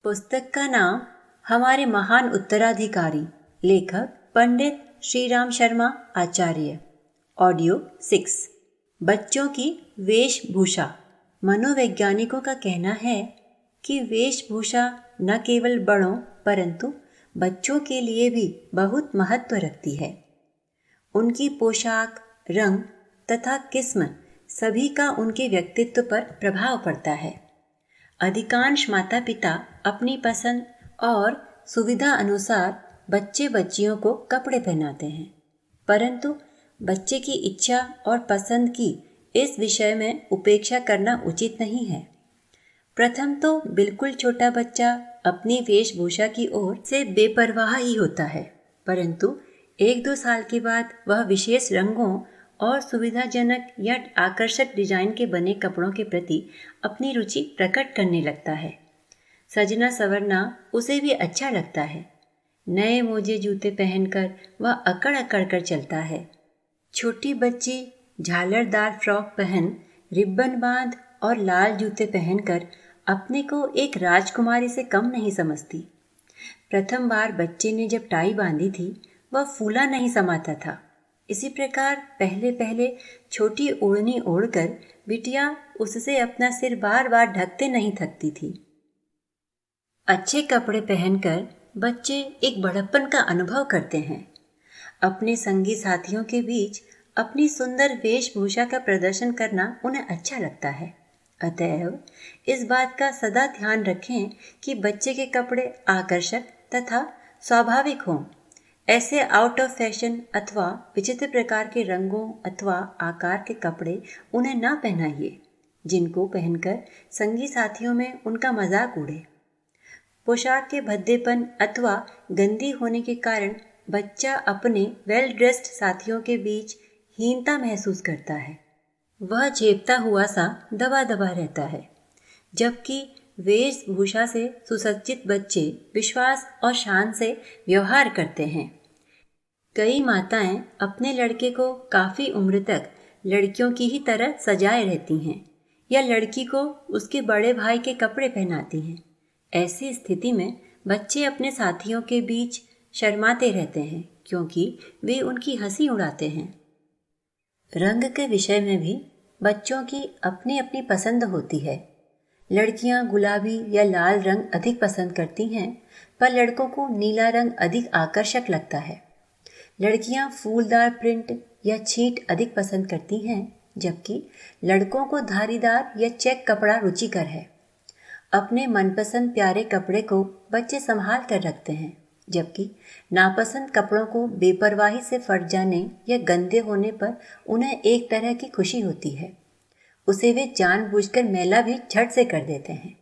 पुस्तक का नाम हमारे महान उत्तराधिकारी, लेखक पंडित श्री राम शर्मा आचार्य। ऑडियो 6। बच्चों की वेशभूषा। मनोवैज्ञानिकों का कहना है कि वेशभूषा न केवल बड़ों परंतु बच्चों के लिए भी बहुत महत्व रखती है। उनकी पोशाक, रंग तथा किस्म सभी का उनके व्यक्तित्व पर प्रभाव पड़ता है। अधिकांश माता पिता अपनी पसंद और सुविधा अनुसार बच्चे बच्चियों को कपड़े पहनाते हैं, परंतु बच्चे की इच्छा और पसंद की इस विषय में उपेक्षा करना उचित नहीं है। प्रथम तो बिल्कुल छोटा बच्चा अपनी वेशभूषा की ओर से बेपरवाह ही होता है, परंतु 1-2 साल के बाद वह विशेष रंगों और सुविधाजनक या आकर्षक डिजाइन के बने कपड़ों के प्रति अपनी रुचि प्रकट करने लगता है। सजना संवरना उसे भी अच्छा लगता है। नए मोजे जूते पहनकर वह अकड़ अकड़ कर चलता है। छोटी बच्ची झालरदार फ्रॉक पहन, रिब्बन बांध और लाल जूते पहनकर अपने को एक राजकुमारी से कम नहीं समझती। प्रथम बार बच्चे ने जब टाई बांधी थी, वह फूला नहीं समाता था। इसी प्रकार पहले पहले छोटी ओढ़नी ओढ़कर बिटिया उससे अपना सिर बार बार ढकते नहीं थकती थी। अच्छे कपड़े पहनकर बच्चे एक बड़प्पन का अनुभव करते हैं। अपने संगी साथियों के बीच अपनी सुंदर वेशभूषा का प्रदर्शन करना उन्हें अच्छा लगता है। अतएव इस बात का सदा ध्यान रखें कि बच्चे के कपड़े आकर्षक तथा स्वाभाविक हों। ऐसे आउट ऑफ फैशन अथवा विचित्र प्रकार के रंगों अथवा आकार के कपड़े उन्हें ना पहनाइए, जिनको पहनकर संगी साथियों में उनका मजाक उड़े। पोशाक के भद्देपन अथवा गंदी होने के कारण बच्चा अपने वेल ड्रेस्ड साथियों के बीच हीनता महसूस करता है। वह झेपता हुआ सा दबा दबा रहता है, जबकि वेशभूषा से सुसज्जित बच्चे विश्वास और शान से व्यवहार करते हैं। कई माताएं अपने लड़के को काफ़ी उम्र तक लड़कियों की ही तरह सजाए रहती हैं या लड़की को उसके बड़े भाई के कपड़े पहनाती हैं। ऐसी स्थिति में बच्चे अपने साथियों के बीच शर्माते रहते हैं, क्योंकि वे उनकी हंसी उड़ाते हैं। रंग के विषय में भी बच्चों की अपनी अपनी पसंद होती है। लड़कियां गुलाबी या लाल रंग अधिक पसंद करती हैं, पर लड़कों को नीला रंग अधिक आकर्षक लगता है। लड़कियां फूलदार प्रिंट या छींट अधिक पसंद करती हैं, जबकि लड़कों को धारीदार या चेक कपड़ा रुचिकर है। अपने मनपसंद प्यारे कपड़े को बच्चे संभाल कर रखते हैं, जबकि नापसंद कपड़ों को बेपरवाही से फट जाने या गंदे होने पर उन्हें एक तरह की खुशी होती है। उसे वे जानबूझकर मैला भी झट से कर देते हैं।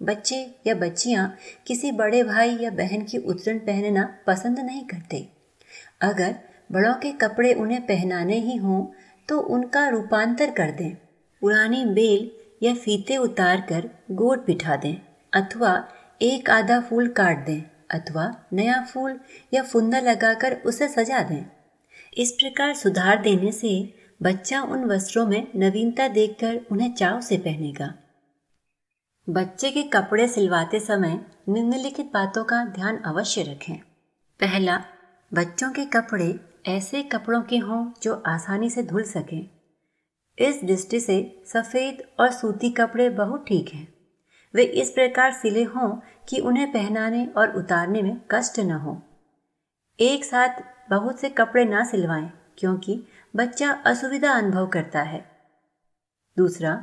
बच्चे या बच्चियां किसी बड़े भाई या बहन की उतरन पहनना पसंद नहीं करते। अगर बड़ों के कपड़े उन्हें पहनाने ही हों तो उनका रूपांतर कर दें। पुरानी बेल या फीते उतार कर गोट बिठा दें, अथवा एक आधा फूल काट दें, अथवा नया फूल या फुंदा लगाकर उसे सजा दें। इस प्रकार सुधार देने से बच्चा उन वस्त्रों में नवीनता देखकर उन्हें चाव से पहनेगा। बच्चे के कपड़े सिलवाते समय निम्नलिखित बातों का ध्यान अवश्य रखें। पहला, बच्चों के कपड़े ऐसे कपड़ों के हों जो आसानी से धुल सकें। इस दृष्टि से सफ़ेद और सूती कपड़े बहुत ठीक हैं। वे इस प्रकार सिले हों कि उन्हें पहनाने और उतारने में कष्ट न हो। एक साथ बहुत से कपड़े ना सिलवाएं, क्योंकि बच्चा असुविधा अनुभव करता है। दूसरा,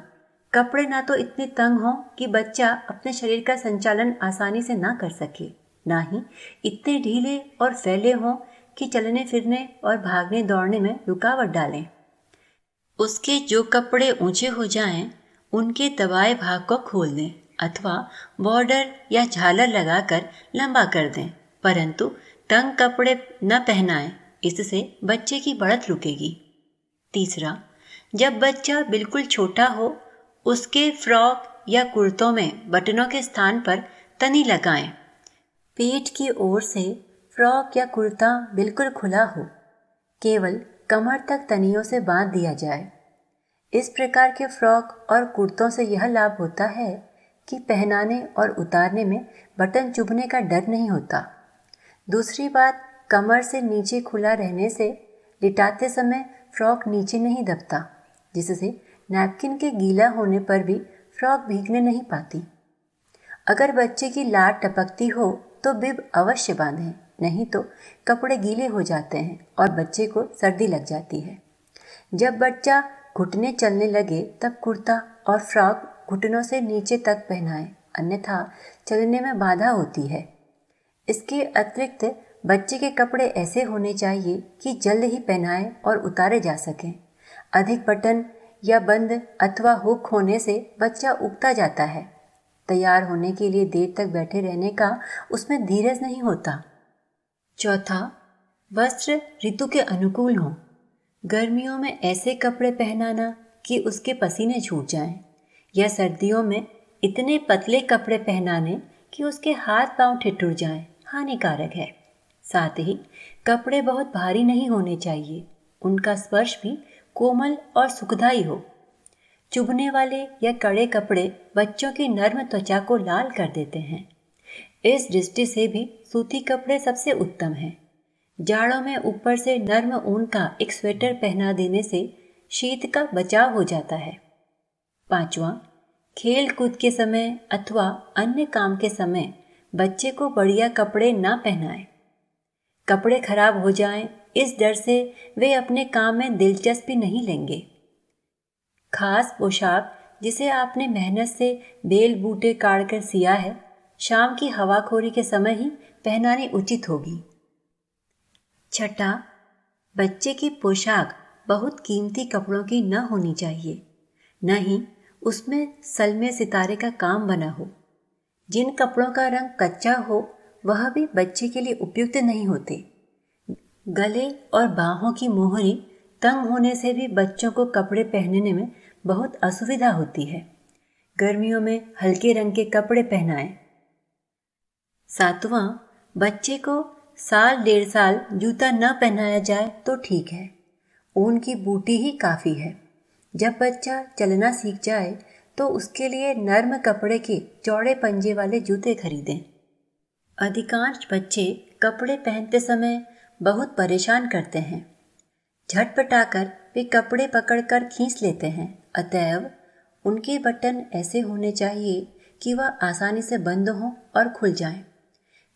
कपड़े ना तो इतने तंग हों कि बच्चा अपने शरीर का संचालन आसानी से ना कर सके, ना ही इतने ढीले और फैले हों कि चलने फिरने और भागने दौड़ने में रुकावट डालें। उसके जो कपड़े ऊंचे हो जाएं, उनके दबाए भाग को खोल दें अथवा बॉर्डर या झालर लगाकर लंबा कर दें, परंतु तंग कपड़े न पहनाएं, इससे बच्चे की बढ़त रुकेगी। तीसरा, जब बच्चा बिल्कुल छोटा हो, उसके फ्रॉक या कुर्तों में बटनों के स्थान पर तनी लगाएं। पीठ की ओर से फ्रॉक या कुर्ता बिल्कुल खुला हो, केवल कमर तक तनियों से बांध दिया जाए। इस प्रकार के फ्रॉक और कुर्तों से यह लाभ होता है कि पहनाने और उतारने में बटन चुभने का डर नहीं होता। दूसरी बात, कमर से नीचे खुला रहने से लिटाते समय फ्रॉक नीचे नहीं दबता, जिससे नैपकिन के गीला होने पर भी फ्रॉक भीगने नहीं पाती। अगर बच्चे की लार टपकती हो तो बिब अवश्य बांधें, नहीं तो कपड़े गीले हो जाते हैं और बच्चे को सर्दी लग जाती है। जब बच्चा घुटने चलने लगे तब कुर्ता और फ्रॉक घुटनों से नीचे तक पहनाएं, अन्यथा चलने में बाधा होती है। इसके अतिरिक्त बच्चे के कपड़े ऐसे होने चाहिए कि जल्द ही पहनाएं और उतारे जा सकें। अधिक बटन या बंद अथवा हुक होने से बच्चा उगता जाता है। तैयार होने के लिए देर तक बैठे रहने का उसमें धीरज नहीं होता। चौथा, वस्त्र ऋतु के अनुकूल हों। गर्मियों में ऐसे कपड़े पहनाना कि उसके पसीने छूट जाएं, या सर्दियों में इतने पतले कपड़े पहनाने कि उसके हाथ पांव ठिठुर जाएं, हानिकारक है। साथ ही कपड़े बहुत भारी नहीं होने चाहिए, उनका स्पर्श भी कोमल और सुखदायी हो। चुभने वाले या कड़े कपड़े बच्चों की नर्म त्वचा को लाल कर देते हैं। इस दृष्टि से भी सूती कपड़े सबसे उत्तम हैं। जाड़ों में ऊपर से नर्म ऊन का एक स्वेटर पहना देने से शीत का बचाव हो जाता है। पांचवा, खेल कूद के समय अथवा अन्य काम के समय बच्चे को बढ़िया कपड़े ना पहनाएं। कपड़े खराब हो जाएं, इस डर से वे अपने काम में दिलचस्पी नहीं लेंगे। खास पोशाक जिसे आपने मेहनत से बेल बूटे काट कर सिया है, शाम की हवाखोरी के समय ही पहनानी उचित होगी। छठा, बच्चे की पोशाक बहुत कीमती कपड़ों की न होनी चाहिए, न ही उसमें सलमे सितारे का काम बना हो। जिन कपड़ों का रंग कच्चा हो वह भी बच्चे के लिए उपयुक्त नहीं होते। गले और बाहों की मोहरी तंग होने से भी बच्चों को कपड़े पहनने में बहुत असुविधा होती है। गर्मियों में हल्के रंग के कपड़े पहनाएं। सातवां, बच्चे को साल डेढ़ साल जूता न पहनाया जाए तो ठीक है, ऊन की बूटी ही काफ़ी है। जब बच्चा चलना सीख जाए तो उसके लिए नर्म कपड़े के चौड़े पंजे वाले जूते खरीदें। अधिकांश बच्चे कपड़े पहनते समय बहुत परेशान करते हैं। झटपटाकर वे कपड़े पकड़कर खींच लेते हैं, अतएव उनके बटन ऐसे होने चाहिए कि वह आसानी से बंद हों और खुल जाएं।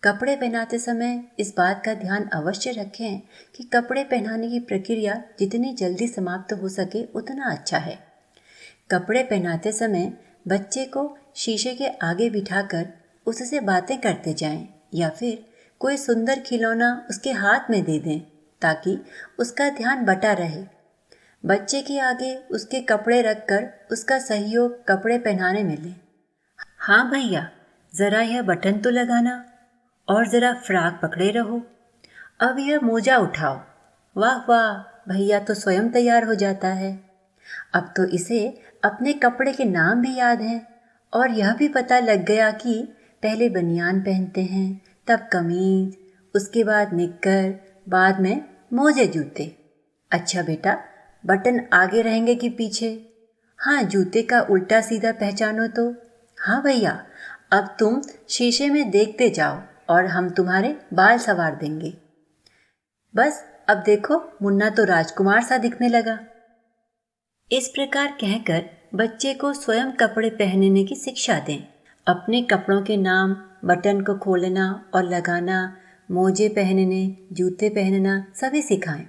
कपड़े पहनाते समय इस बात का ध्यान अवश्य रखें कि कपड़े पहनाने की प्रक्रिया जितनी जल्दी समाप्त हो सके उतना अच्छा है। कपड़े पहनाते समय बच्चे को शीशे के आगे बिठाकर उससे बातें करते जाएं, या फिर कोई सुंदर खिलौना उसके हाथ में दे दें ताकि उसका ध्यान बटा रहे। बच्चे के आगे उसके कपड़े रखकर उसका सहयोग कपड़े पहनाने में लें। हाँ भैया, ज़रा यह बटन तो लगाना, और ज़रा फ्राक पकड़े रहो। अब यह मोजा उठाओ। वाह वाह, भैया तो स्वयं तैयार हो जाता है। अब तो इसे अपने कपड़े के नाम भी याद हैं और यह भी पता लग गया कि पहले बनियान पहनते हैं, तब कमीज, उसके बाद निक्कर, बाद में मोजे जूते। अच्छा बेटा, बटन आगे रहेंगे कि पीछे? हाँ, जूते का उल्टा सीधा पहचानो तो। हाँ भैया, अब तुम शीशे में देखते जाओ और हम तुम्हारे बाल संवार देंगे। बस अब देखो, मुन्ना तो राजकुमार सा दिखने लगा। इस प्रकार कहकर बच्चे को स्वयं कपड़े पहनने की शिक्षा दें। अपने कपड़ों के नाम, बटन को खोलना और लगाना, मोजे पहनने, जूते पहनना सभी सिखाएं।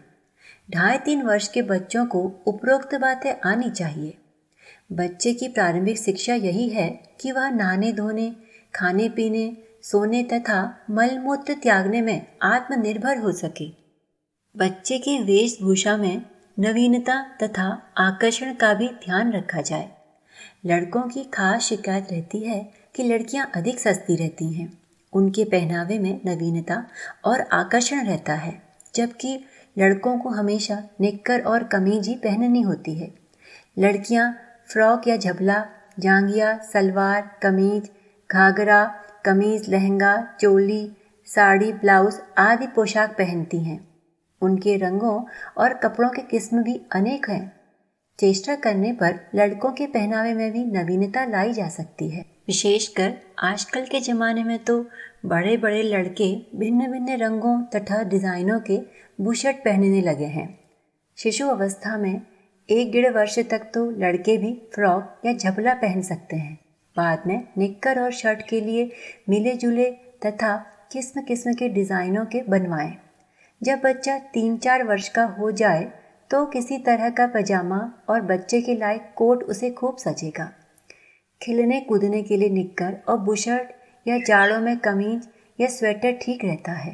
2.5-3 वर्ष के बच्चों को उपरोक्त बातें आनी चाहिए। बच्चे की प्रारंभिक शिक्षा यही है कि वह नहाने धोने, खाने पीने, सोने तथा मलमूत्र त्यागने में आत्मनिर्भर हो सके। बच्चे की वेशभूषा में नवीनता तथा आकर्षण का भी ध्यान रखा जाए। लड़कों की खास शिकायत रहती है कि लड़कियां अधिक सस्ती रहती हैं। उनके पहनावे में नवीनता और आकर्षण रहता है, जबकि लड़कों को हमेशा निक्कर और कमीज ही पहननी होती है। लड़कियां फ्रॉक या झबला, जांघिया, सलवार, कमीज, घाघरा, कमीज, लहंगा, चोली, साड़ी, ब्लाउज आदि पोशाक पहनती हैं। उनके रंगों और कपड़ों के किस्म भी अनेक हैं। चेष्टा करने पर लड़कों के पहनावे में भी नवीनता लाई जा सकती है। विशेषकर आजकल के ज़माने में तो बड़े बड़े लड़के भिन्न भिन्न रंगों तथा डिज़ाइनों के बुशर्ट पहनने लगे हैं। शिशु अवस्था में 1-1.5 वर्ष तक तो लड़के भी फ्रॉक या झबला पहन सकते हैं। बाद में निक्कर और शर्ट के लिए मिले जुले तथा किस्म किस्म के डिज़ाइनों के बनवाएं। जब बच्चा 3-4 वर्ष का हो जाए तो किसी तरह का पजामा और बच्चे के लायक कोट उसे खूब सजेगा। खेलने कूदने के लिए निक्कर और बुशर्ट या जाड़ों में कमीज या स्वेटर ठीक रहता है।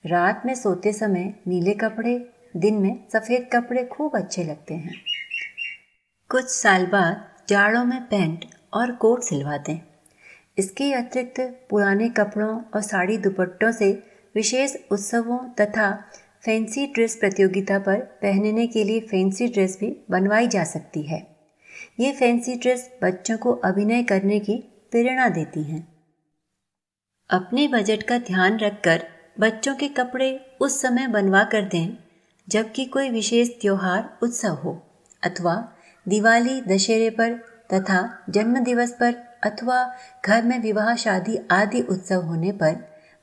रात में सोते समय नीले कपड़े, दिन में सफ़ेद कपड़े खूब अच्छे लगते हैं। कुछ साल बाद जाड़ों में पैंट और कोट सिलवा दें। इसके अतिरिक्त पुराने कपड़ों और साड़ी दुपट्टों से विशेष उत्सवों तथा फैंसी ड्रेस प्रतियोगिता पर पहनने के लिए फैंसी ड्रेस भी बनवाई जा सकती है। ये फैंसी ड्रेस बच्चों को अभिनय करने की प्रेरणा देती हैं। अपने बजट का ध्यान रखकर बच्चों के कपड़े उस समय बनवा कर दें जबकि कोई विशेष त्योहार उत्सव हो अथवा दिवाली दशहरे पर तथा जन्मदिवस पर अथवा घर में विवाह शादी आदि उत्सव होने पर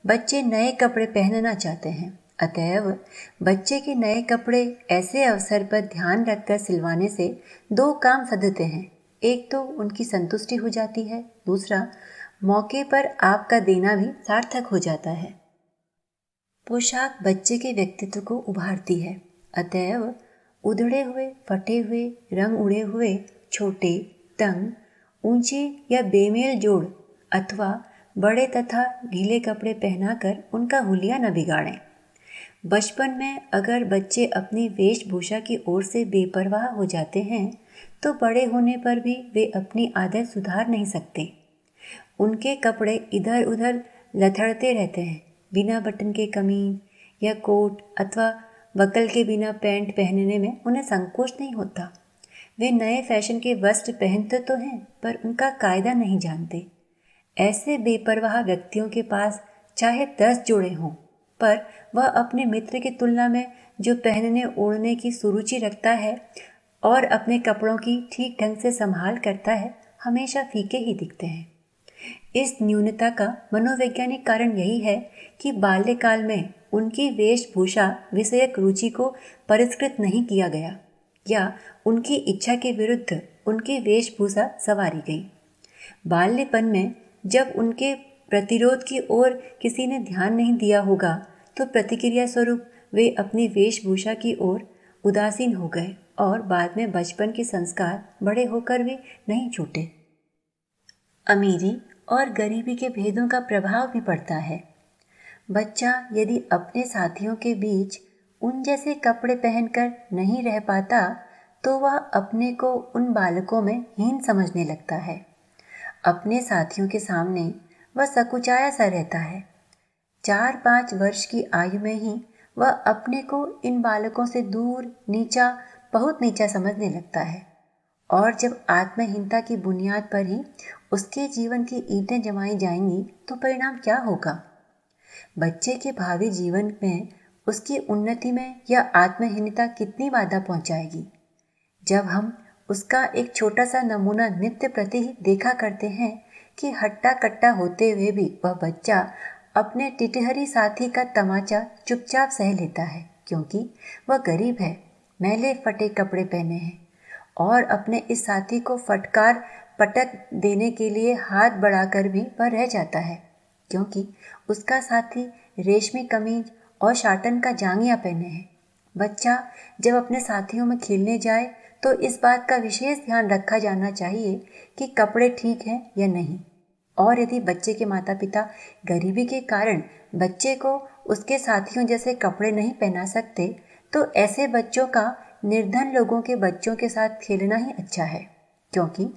बच्चे नए कपड़े पहनना चाहते हैं। अतएव बच्चे के नए कपड़े ऐसे अवसर पर ध्यान रखकर सिलवाने से 2 काम सधते हैं। एक तो उनकी संतुष्टि हो जाती है, दूसरा मौके पर आपका देना भी सार्थक हो जाता है। पोशाक बच्चे के व्यक्तित्व को उभारती है। अतएव उधड़े हुए, फटे हुए, रंग उड़े हुए, छोटे, तंग, ऊंचे या बेमेल जोड़ अथवा बड़े तथा ढीले कपड़े पहनाकर उनका हुलिया न बिगाड़ें। बचपन में अगर बच्चे अपनी वेशभूषा की ओर से बेपरवाह हो जाते हैं तो बड़े होने पर भी वे अपनी आदत सुधार नहीं सकते। उनके कपड़े इधर उधर लथड़ते रहते हैं। बिना बटन के कमीज या कोट अथवा बकल के बिना पैंट पहनने में उन्हें संकोच नहीं होता। वे नए फैशन के वस्त्र पहनते तो हैं पर उनका कायदा नहीं जानते। ऐसे बेपरवाह व्यक्तियों के पास चाहे 10 जोड़े हों पर वह अपने मित्र की तुलना में जो पहनने ओढ़ने की सुरुचि रखता है और अपने कपड़ों की ठीक ढंग से संभाल करता है, हमेशा फीके ही दिखते हैं। इस न्यूनता का मनोवैज्ञानिक कारण यही है कि बाल्यकाल में उनकी वेशभूषा विषयक रुचि को परिष्कृत नहीं किया गया या उनकी इच्छा के विरुद्ध उनकी वेशभूषा संवारी गई। बाल्यपन में जब उनके प्रतिरोध की ओर किसी ने ध्यान नहीं दिया होगा तो प्रतिक्रिया स्वरूप वे अपनी वेशभूषा की ओर उदासीन हो गए और बाद में बचपन के संस्कार बड़े होकर भी नहीं छूटे। अमीरी और गरीबी के भेदों का प्रभाव भी पड़ता है। बच्चा यदि अपने साथियों के बीच उन जैसे कपड़े पहनकर नहीं रह पाता तो वह अपने को उन बालकों में हीन समझने लगता है। अपने साथियों के सामने वह सकुचाया सा रहता है। 4-5 वर्ष की आयु में ही वह अपने को इन बालकों से दूर, नीचा, बहुत नीचा समझने लगता है और जब आत्महीनता की बुनियाद पर ही उसके जीवन की ईंटें जमाई जाएंगी तो परिणाम क्या होगा? बच्चे के भावी जीवन में उसकी उन्नति में यह आत्महीनता कितनी बाधा पहुंचाएगी? जब हम उसका एक छोटा सा नमूना नित्य प्रति ही देखा करते हैं कि हट्टा कट्टा होते हुए भी वह बच्चा अपने टिटहरी साथी का तमाचा चुपचाप सह लेता है क्योंकि वह गरीब है, मैले फटे कपड़े पहने हैं और अपने इस साथी को फटकार पटक देने के लिए हाथ बढ़ाकर भी वह रह जाता है क्योंकि उसका साथी रेशमी कमीज और शाटन का जांघिया पहने हैं। बच्चा जब अपने साथियों में खेलने जाए तो इस बात का विशेष ध्यान रखा जाना चाहिए कि कपड़े ठीक हैं या नहीं। और यदि बच्चे के माता पिता गरीबी के कारण बच्चे को उसके साथियों जैसे कपड़े नहीं पहना सकते तो ऐसे बच्चों का निर्धन लोगों के बच्चों के साथ खेलना ही अच्छा है क्योंकि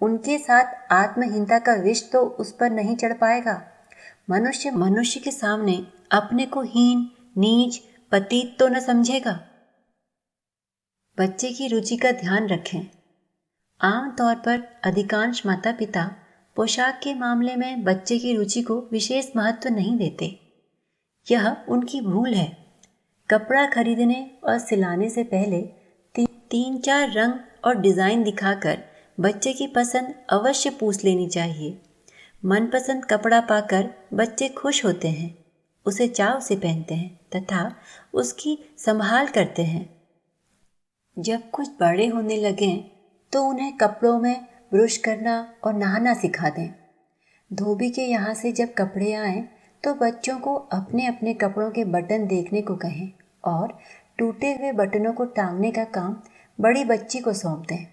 उनके साथ आत्महीनता का विष तो उस पर नहीं चढ़ पाएगा। मनुष्य के सामने अपने को हीन, नीच, पतित तो न समझेगा। बच्चे की रुचि का ध्यान रखें। आमतौर पर अधिकांश माता पिता पोशाक के मामले में बच्चे की रुचि को विशेष महत्व नहीं देते। यह उनकी भूल है। कपड़ा खरीदने और सिलाने से पहले 3-4 रंग और डिज़ाइन दिखाकर बच्चे की पसंद अवश्य पूछ लेनी चाहिए मनपसंद कपड़ा पाकर बच्चे खुश होते हैं, उसे चाव से पहनते हैं तथा उसकी संभाल करते हैं। जब कुछ बड़े होने लगें तो उन्हें कपड़ों में ब्रश करना और नहाना सिखा दें। धोबी के यहाँ से जब कपड़े आएं तो बच्चों को अपने अपने कपड़ों के बटन देखने को कहें और टूटे हुए बटनों को टांगने का काम बड़ी बच्ची को सौंप दें।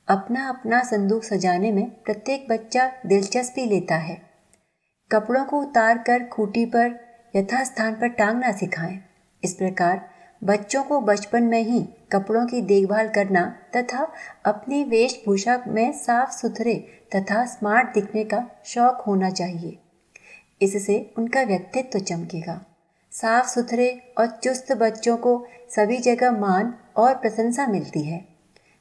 अपना अपना संदूक सजाने में प्रत्येक बच्चा दिलचस्पी लेता है। कपड़ों को उतार कर खूंटी पर यथास्थान पर टांगना सिखाएं। इस प्रकार बच्चों को बचपन में ही कपड़ों की देखभाल करना तथा अपनी वेशभूषा में साफ सुथरे तथा स्मार्ट दिखने का शौक होना चाहिए। इससे उनका व्यक्तित्व चमकेगा। साफ सुथरे और चुस्त बच्चों को सभी जगह मान और प्रशंसा मिलती है।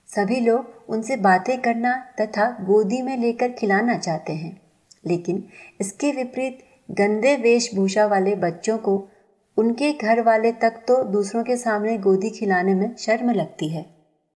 सभी लोग उनसे बातें करना तथा गोदी में लेकर खिलाना चाहते हैं, लेकिन इसके विपरीत गंदे वेशभूषा वाले बच्चों को उनके घर वाले तक तो दूसरों के सामने गोदी खिलाने में शर्म लगती है।